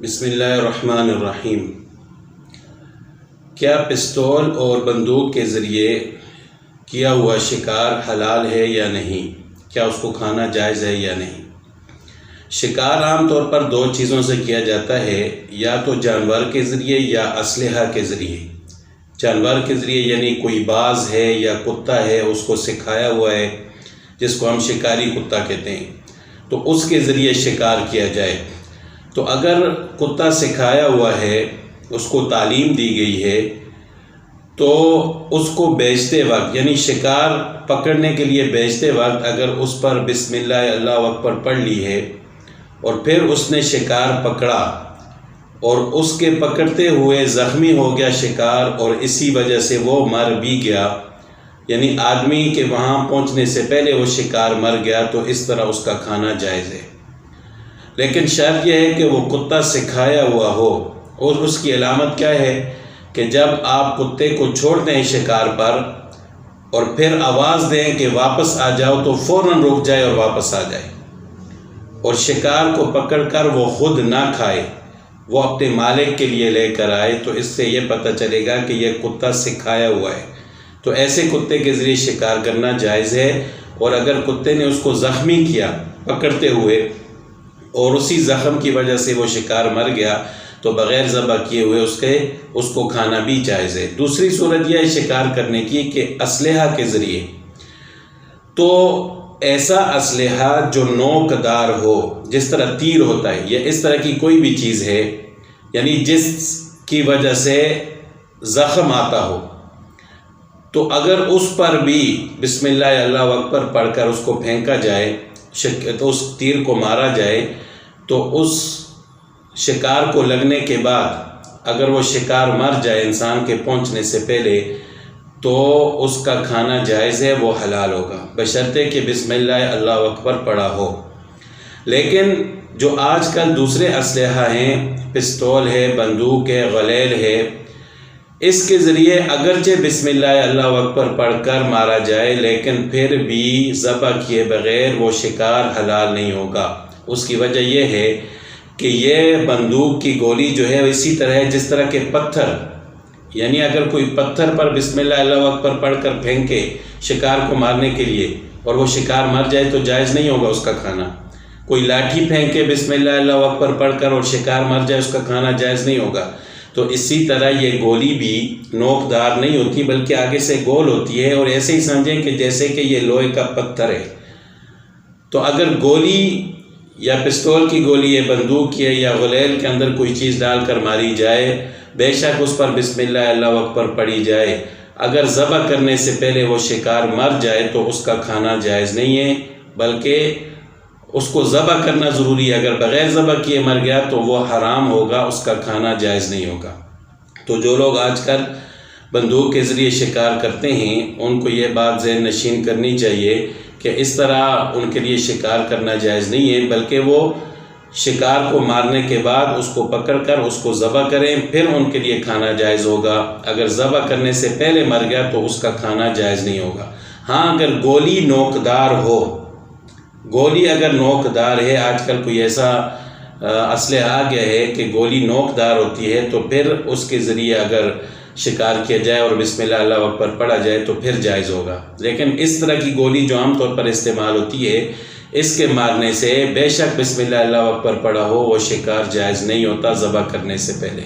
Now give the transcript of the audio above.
بسم اللہ الرحمن الرحیم۔ کیا پستول اور بندوق کے ذریعے کیا ہوا شکار حلال ہے یا نہیں؟ کیا اس کو کھانا جائز ہے یا نہیں؟ شکار عام طور پر دو چیزوں سے کیا جاتا ہے، یا تو جانور کے ذریعے یا اسلحہ کے ذریعے۔ جانور کے ذریعے یعنی کوئی باز ہے یا کتا ہے، اس کو سکھایا ہوا ہے جس کو ہم شکاری کتا کہتے ہیں، تو اس کے ذریعے شکار کیا جائے۔ تو اگر کتا سکھایا ہوا ہے، اس کو تعلیم دی گئی ہے، تو اس کو بیچتے وقت یعنی شکار پکڑنے کے لیے بیچتے وقت اگر اس پر بسم اللہ اللہ اکبر پڑھ لی ہے اور پھر اس نے شکار پکڑا اور اس کے پکڑتے ہوئے زخمی ہو گیا شکار، اور اسی وجہ سے وہ مر بھی گیا، یعنی آدمی کے وہاں پہنچنے سے پہلے وہ شکار مر گیا، تو اس طرح اس کا کھانا جائز ہے۔ لیکن شرط یہ ہے کہ وہ کتا سکھایا ہوا ہو، اور اس کی علامت کیا ہے کہ جب آپ کتے کو چھوڑ دیں شکار پر اور پھر آواز دیں کہ واپس آ جاؤ، تو فوراً رک جائے اور واپس آ جائے، اور شکار کو پکڑ کر وہ خود نہ کھائے، وہ اپنے مالک کے لیے لے کر آئے، تو اس سے یہ پتہ چلے گا کہ یہ کتا سکھایا ہوا ہے۔ تو ایسے کتے کے ذریعے شکار کرنا جائز ہے، اور اگر کتے نے اس کو زخمی کیا پکڑتے ہوئے اور اسی زخم کی وجہ سے وہ شکار مر گیا، تو بغیر ذبح کیے ہوئے اس کو کھانا بھی جائز ہے۔ دوسری صورت یہ ہے شکار کرنے کی کہ اسلحہ کے ذریعے، تو ایسا اسلحہ جو نوک دار ہو، جس طرح تیر ہوتا ہے یا اس طرح کی کوئی بھی چیز ہے، یعنی جس کی وجہ سے زخم آتا ہو، تو اگر اس پر بھی بسم اللہ اللہ اکبر پڑھ کر اس کو پھینکا جائے، تو اس تیر کو مارا جائے، تو اس شکار کو لگنے کے بعد اگر وہ شکار مر جائے انسان کے پہنچنے سے پہلے، تو اس کا کھانا جائز ہے، وہ حلال ہوگا، بشرطے کہ بسم اللہ اللہ اکبر پڑھا ہو۔ لیکن جو آج کل دوسرے اسلحہ ہیں، پستول ہے، بندوق ہے، غلیل ہے، اس کے ذریعے اگرچہ بسم اللہ اللہ اکبر پڑھ کر مارا جائے، لیکن پھر بھی ذبح کیے بغیر وہ شکار حلال نہیں ہوگا۔ اس کی وجہ یہ ہے کہ یہ بندوق کی گولی جو ہے اسی طرح ہے جس طرح کے پتھر، یعنی اگر کوئی پتھر پر بسم اللہ اللہ اکبر پڑھ کر پھینکے شکار کو مارنے کے لیے اور وہ شکار مر جائے، تو جائز نہیں ہوگا اس کا کھانا۔ کوئی لاٹھی پھینکے بسم اللہ اللہ اکبر پڑھ کر اور شکار مر جائے، اس کا کھانا جائز نہیں ہوگا۔ تو اسی طرح یہ گولی بھی نوک دار نہیں ہوتی، بلکہ آگے سے گول ہوتی ہے، اور ایسے ہی سمجھیں کہ جیسے کہ یہ لوہے کا پتھر ہے۔ تو اگر گولی یا پستول کی گولی ہے، بندوق کی ہے، یا غلیل کے اندر کوئی چیز ڈال کر ماری جائے، بے شک اس پر بسم اللہ اللہ اکبر پڑھی جائے، اگر ذبح کرنے سے پہلے وہ شکار مر جائے تو اس کا کھانا جائز نہیں ہے، بلکہ اس کو ذبح کرنا ضروری ہے۔ اگر بغیر ذبح کیے مر گیا تو وہ حرام ہوگا، اس کا کھانا جائز نہیں ہوگا۔ تو جو لوگ آج کل بندوق کے ذریعے شکار کرتے ہیں، ان کو یہ بات ذہن نشین کرنی چاہیے کہ اس طرح ان کے لیے شکار کرنا جائز نہیں ہے، بلکہ وہ شکار کو مارنے کے بعد اس کو پکڑ کر اس کو ذبح کریں، پھر ان کے لیے کھانا جائز ہوگا۔ اگر ذبح کرنے سے پہلے مر گیا تو اس کا کھانا جائز نہیں ہوگا۔ ہاں، اگر گولی نوکدار ہو، گولی اگر نوکدار ہے، آج کل کوئی ایسا اسلحہ آ گیا ہے کہ گولی نوکدار ہوتی ہے، تو پھر اس کے ذریعے اگر شکار کیا جائے اور بسم اللہ اللہ اکبر پڑھا جائے تو پھر جائز ہوگا۔ لیکن اس طرح کی گولی جو عام طور پر استعمال ہوتی ہے، اس کے مارنے سے بے شک بسم اللہ اللہ اکبر پڑھا ہو، وہ شکار جائز نہیں ہوتا ذبح کرنے سے پہلے۔